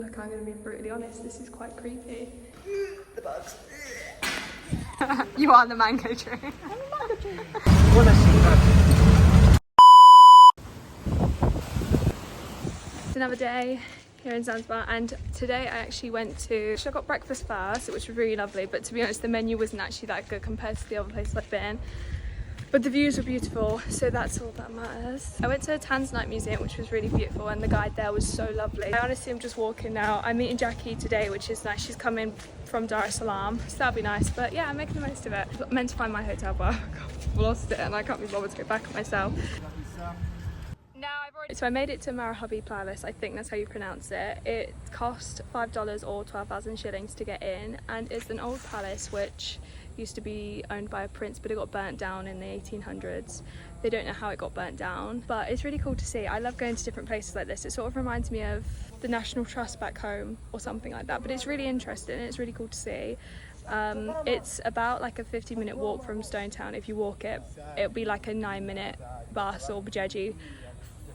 Look, I'm going to be brutally honest, this is quite creepy. The bugs. You are the mango tree. I'm a mango tree. It's another day here in Zanzibar, and today I actually I got breakfast first, which was really lovely, but to be honest the menu wasn't actually that good compared to the other places I've been. But the views were beautiful, so that's all that matters. I went to a Tanzania museum, which was really beautiful, and the guide there was so lovely. I honestly am just walking now. I'm meeting Jackie today, which is nice. She's coming from Dar es Salaam, so that'll be nice. But yeah, I'm making the most of it. I'm meant to find my hotel, but I've lost it, and I can't be bothered to go back myself. So I made it to Maruhubi Palace, I think that's how you pronounce it. It cost $5 or 12,000 shillings to get in, and it's an old palace which used to be owned by a prince, but it got burnt down in the 1800s. They don't know how it got burnt down, but it's really cool to see. I love going to different places like this. It sort of reminds me of the National Trust back home or something like that, but it's really interesting and it's really cool to see. It's about like a 50-minute walk from Stone Town. If you walk it, it'll be like a 9-minute bus or bajaji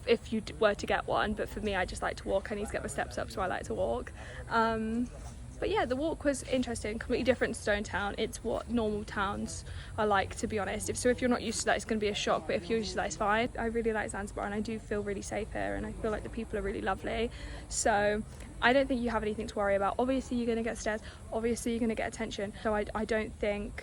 if you were to get one, but for me I just like to walk. I need to get my steps up, so I like to walk. But yeah, the walk was interesting, completely different to Stone Town. It's what normal towns are like, to be honest. If you're not used to that, it's going to be a shock, but if you're used to that, it's fine. I really like Zanzibar, and I do feel really safe here, and I feel like the people are really lovely. So I don't think you have anything to worry about. Obviously you're going to get stares, obviously you're going to get attention, so I don't think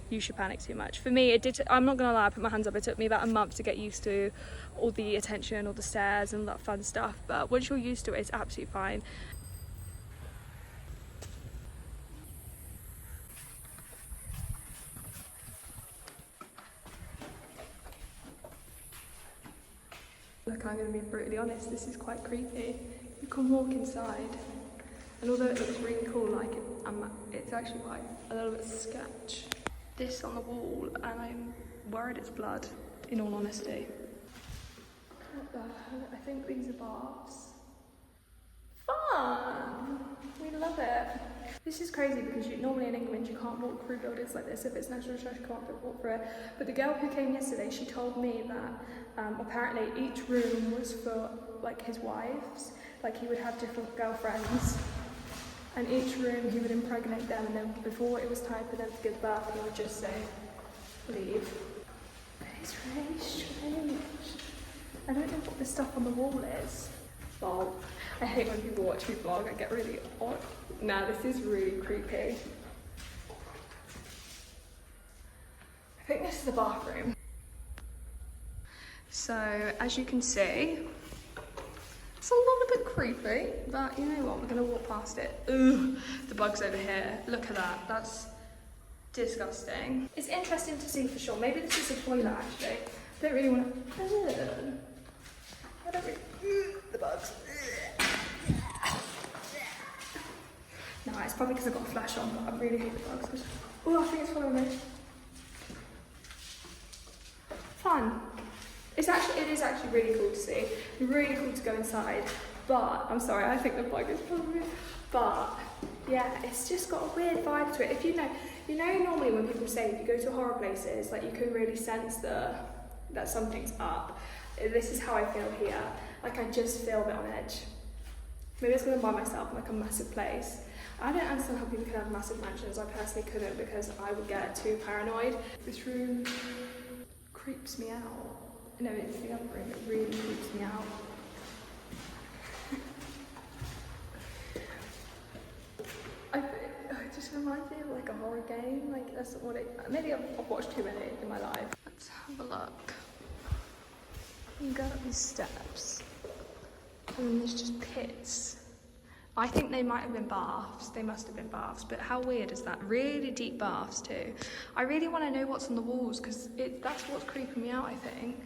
you should panic too much. For me, it did. I'm not gonna lie, I put my hands up. It took me about a month to get used to all the attention, all the stares and that fun stuff, but once you're used to it, it's absolutely fine. Look, I'm gonna be brutally honest, this is quite creepy. You can walk inside, and although it looks really cool, like it's actually quite a little bit sketch. This on the wall, and I'm worried it's blood, in all honesty. What the hell? I think these are baths. Fun! We love it. This is crazy because normally in England you can't walk through buildings like this. If it's National Trust, you can't walk through it. But the girl who came yesterday, she told me that apparently each room was for like his wives. Like he would have different girlfriends. And each room he would impregnate them, and then before it was time for them to give birth, he would just say, leave. But it's really strange. I don't know what the stuff on the wall is. Well, I hate when people watch me vlog, I get really odd. Nah, this is really creepy. I think this is the bathroom. So, as you can see, it's a little bit creepy, but you know what, we're gonna walk past it. Ugh, the bug's over here. Look at that, that's disgusting. It's interesting to see for sure. Maybe this is a toilet actually. I don't really wanna, I don't really, the bugs. No, it's probably because I've got a flash on, but I really hate the bugs. Oh, I think it's following me. Fun. It is actually really cool to see. Really cool to go inside. But I'm sorry, I think the bug is probably. But yeah, it's just got a weird vibe to it. If you know normally when people say if you go to horror places, like you can really sense that something's up. This is how I feel here. Like I just feel a bit on edge. Maybe it's because I'm by myself in like a massive place. I don't understand how people can have massive mansions. I personally couldn't, because I would get too paranoid. This room creeps me out. No, it's the other room. It really creeps me out. It just reminds me of like a horror game. Like that's what it. Maybe I've watched too many in my life. Let's have a look. You go up these steps, and then there's just pits. I think they might have been baths. They must have been baths. But how weird is that? Really deep baths too. I really want to know what's on the walls, because that's what's creeping me out, I think.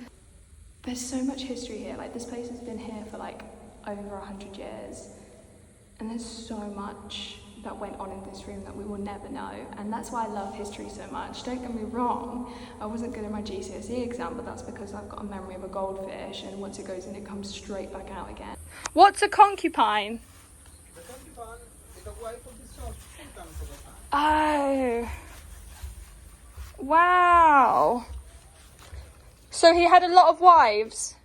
There's so much history here. Like this place has been here for like over 100 years, and there's so much that went on in this room that we will never know, and that's why I love history so much. Don't get me wrong, I wasn't good in my GCSE exam, but that's because I've got a memory of a goldfish, and once it goes in it comes straight back out again. What's a concubine? The concubine is the wife of the sultan for the time. Oh, wow. So he had a lot of wives?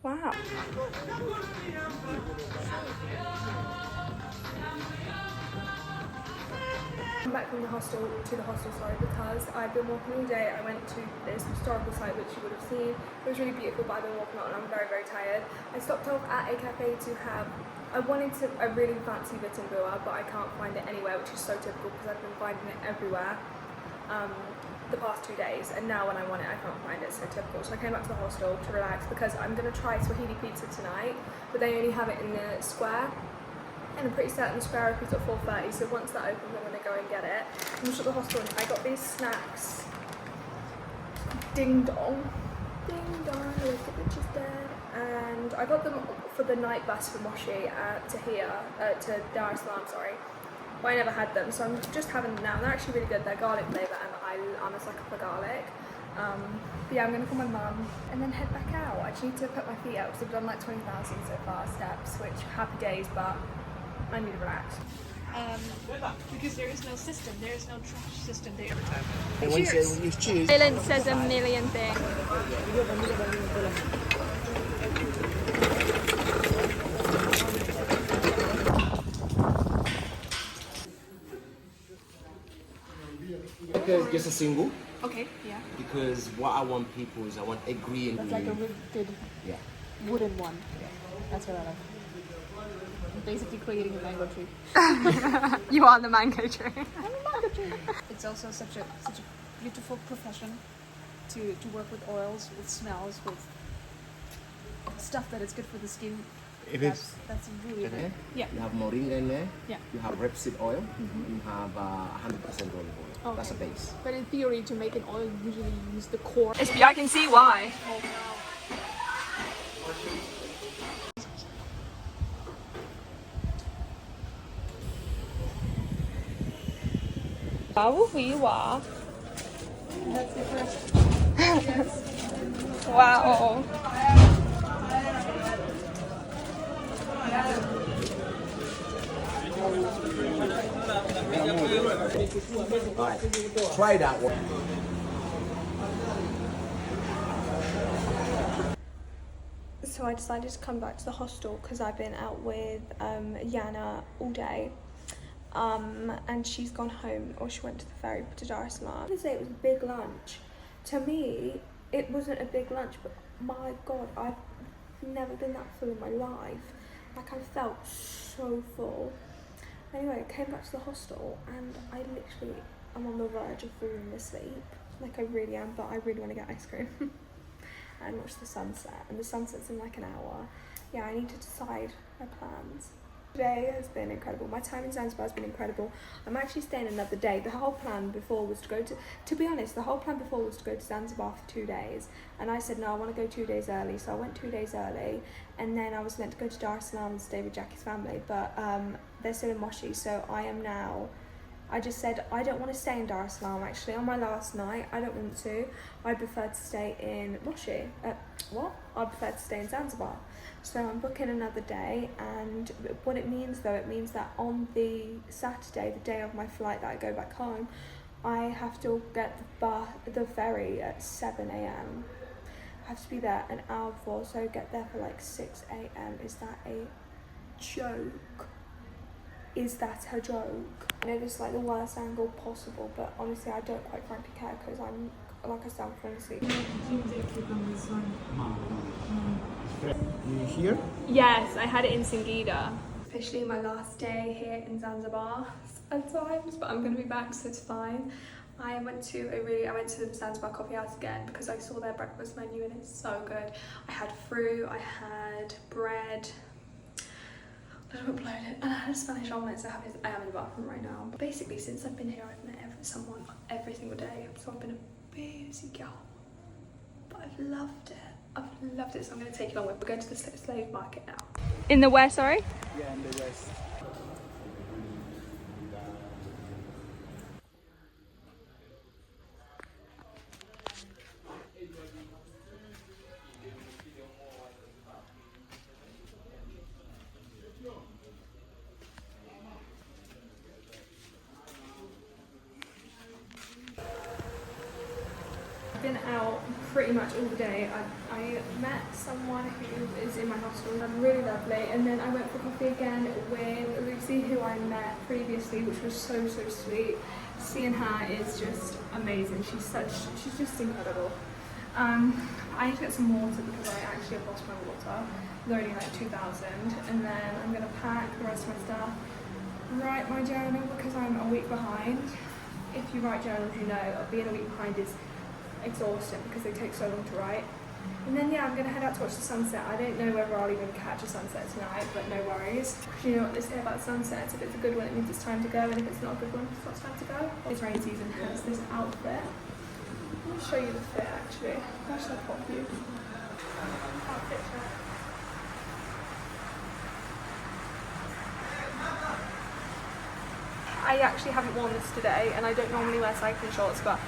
Wow. I'm back from the hostel because I've been walking all day. I went to this historical site which you would have seen. It was really beautiful, but I've been walking out and I'm very, very tired. I stopped off at a cafe to have, I really fancy Vitambua, but I can't find it anywhere, which is so typical because I've been finding it everywhere the past 2 days, and now when I want it I can't find it, so typical. So I came back to the hostel to relax because I'm going to try Swahili pizza tonight, but they only have it in the square. And I'm pretty certain the square opens at 4:30, so once that opens I'm going to go and get it. I'm just at the hostel and I got these snacks. Ding dong. Ding dong, look at the bitch is dead. And I got them for the night bus from Moshi to Dar es Salaam, sorry. But I never had them, so I'm just having them now. They're actually really good, they're garlic flavour and I'm a sucker for garlic. But yeah, I'm going to call my mum and then head back out. I just need to put my feet up because I've done like 20,000 so far steps, which happy days, but I need to relax. Because there is no system, there is no trash system there. And when you choose, Silence says a million things. because just a single. Okay, yeah. Because what I want people is I want egg green. That's like a really good wooden one. Yeah. That's what I like. I'm basically creating a mango tree. You are the mango tree. I'm a mango tree. It's also such a beautiful profession to work with oils, with smells, with stuff that is good for the skin. That's really good. Yeah. You have moringa in there. Yeah. You have rapeseed oil. You have 100% olive oil. Okay. That's a base. But in theory, to make an oil, you usually use the core. I can see why. Maruhubi. That's the correct. Yes. Wow. Alright, try that one. So I decided to come back to the hostel because I've been out with Yana all day. And she's gone home, or she went to the ferry to Dar es Salaam. I would say it was a big lunch. To me, it wasn't a big lunch, but my God, I've never been that full in my life. Like, I felt so full. Anyway, I came back to the hostel and I'm on the verge of falling asleep. Like, I really am, but I really want to get ice cream. And watch the sunset, and the sunset's in like an hour. Yeah, I need to decide my plans. Today has been incredible. My time in Zanzibar has been incredible. I'm actually staying another day. The whole plan before was to be honest, the whole plan before was to go to Zanzibar for 2 days. And I said, no, I want to go 2 days early. So I went 2 days early. And then I was meant to go to Dar es Salaam and stay with Jackie's family. But they're still in Moshi. So I just said, I don't want to stay in Dar es Salaam actually. On my last night, I don't want to. I prefer to stay in Moshi. I prefer to stay in Zanzibar. So I'm booking another day, and what it means though, it means that on the Saturday, the day of my flight that I go back home, I have to get the ferry at 7 a.m. I have to be there an hour before, so I get there for like 6 a.m. Is that a joke? Is that a joke? I know this is like the worst angle possible, but honestly I don't quite frankly care because I'm, like I said, I'm falling asleep. You here? Yes, I had it in Singida. Officially my last day here in Zanzibar at times, but I'm going to be back, so it's fine. I went to the Zanzibar coffee house again because I saw their breakfast menu and it's so good. I had fruit, I had bread, a little bit bloated, and I had a Spanish omelette, so I am in the bathroom right now. But basically, since I've been here, I've met someone every single day, so I've been a busy girl. But I've loved it. I've loved it, so I'm going to take it on with. We're going to the slave market now. In the west, sorry? Yeah, in the west. Been out pretty much all day. I met someone who is in my hostel, really lovely, and then I went for coffee again with Lucy, who I met previously, which was so sweet. Seeing her is just amazing. She's just incredible. I need to get some water because I actually have lost my water. It's only like 2,000, and then I'm gonna pack the rest of my stuff, write my journal because I'm a week behind. If you write journals, you know being a week behind is exhausting because they take so long to write. And then yeah, I'm gonna head out to watch the sunset. I don't know whether I'll even catch a sunset tonight, but no worries. You know what they say about sunsets, if it's a good one it means it's time to go, and if it's not a good one it's not time to go. It's rain season, hence this outfit. Let me show you the fit actually. How should I pop you? Outfit check. I actually haven't worn this today, and I don't normally wear cycling shorts, but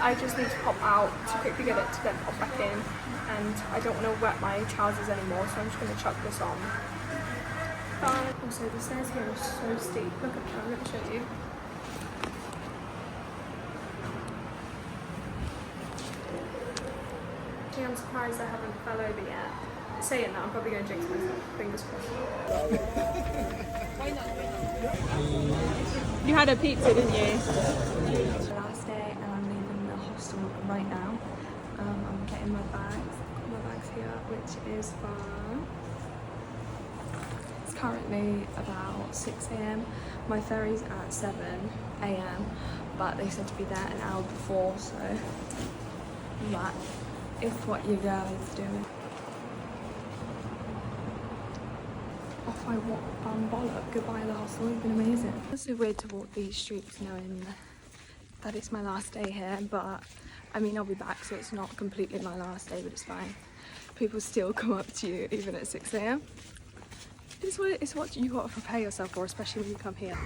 I just need to pop out to quickly get it to then pop back in, and I don't want to wet my trousers anymore, so I'm just going to chuck this on. Also, the stairs here are so steep. Look at that, I'm going to show you. Actually, I'm surprised I haven't fell over yet. Saying that, I'm probably going to jinx myself. Fingers crossed. You had a pizza, didn't you? It's the last day and I'm leaving the hostel right now. I'm getting my bags. I've got my bags here, which is fun. It's currently about 6 AM. My ferry's at 7 AM, but they said to be there an hour before, so that is what your girl is doing. Off I walk bollock. Goodbye the hostel, it's been amazing. It's so weird to walk these streets knowing that it's my last day here, but I mean I'll be back, so it's not completely my last day, but it's fine. People still come up to you even at 6 AM. It's what you got to prepare yourself for, especially when you come here.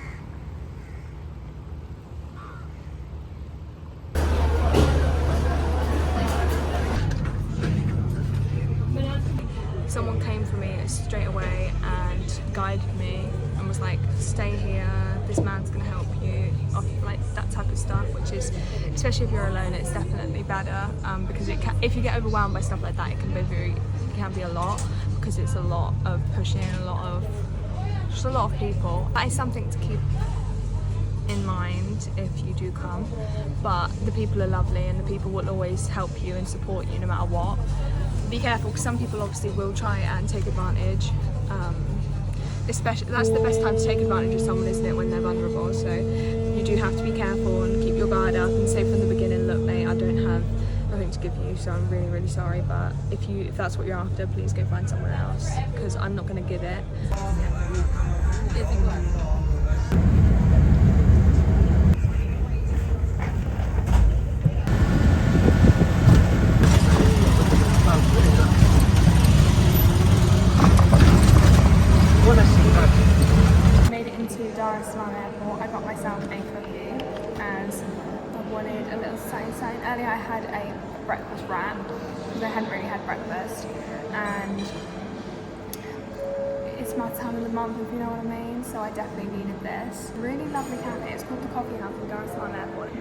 Someone came for me straight away and guided me and was like, stay here, this man's gonna help you, like that type of stuff, which is, especially if you're alone, it's definitely better, because if you get overwhelmed by stuff like that, it can be a lot, because it's a lot of pushing, just a lot of people. That is something to keep in mind if you do come, but the people are lovely and the people will always help you and support you no matter what. Be careful, because some people obviously will try and take advantage. Especially, that's the best time to take advantage of someone, isn't it, when they're vulnerable? So you do have to be careful and keep your guard up and say from the beginning, look mate, I don't have nothing to give you, so I'm really sorry, but if that's what you're after, please go find someone else, because I'm not going to give it. Made it into Diaries Airport. I got myself a cookie and I wanted a little something. Earlier I had a breakfast wrap because I hadn't really had breakfast, and it's my time of the month, if you know what I mean, so I definitely needed this. Really lovely cafe. It's called the Coffee House in Diaries Airport.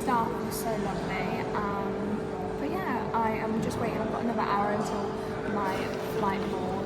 Staff was so lovely, but yeah, I am just waiting. I've got another hour until my flight board.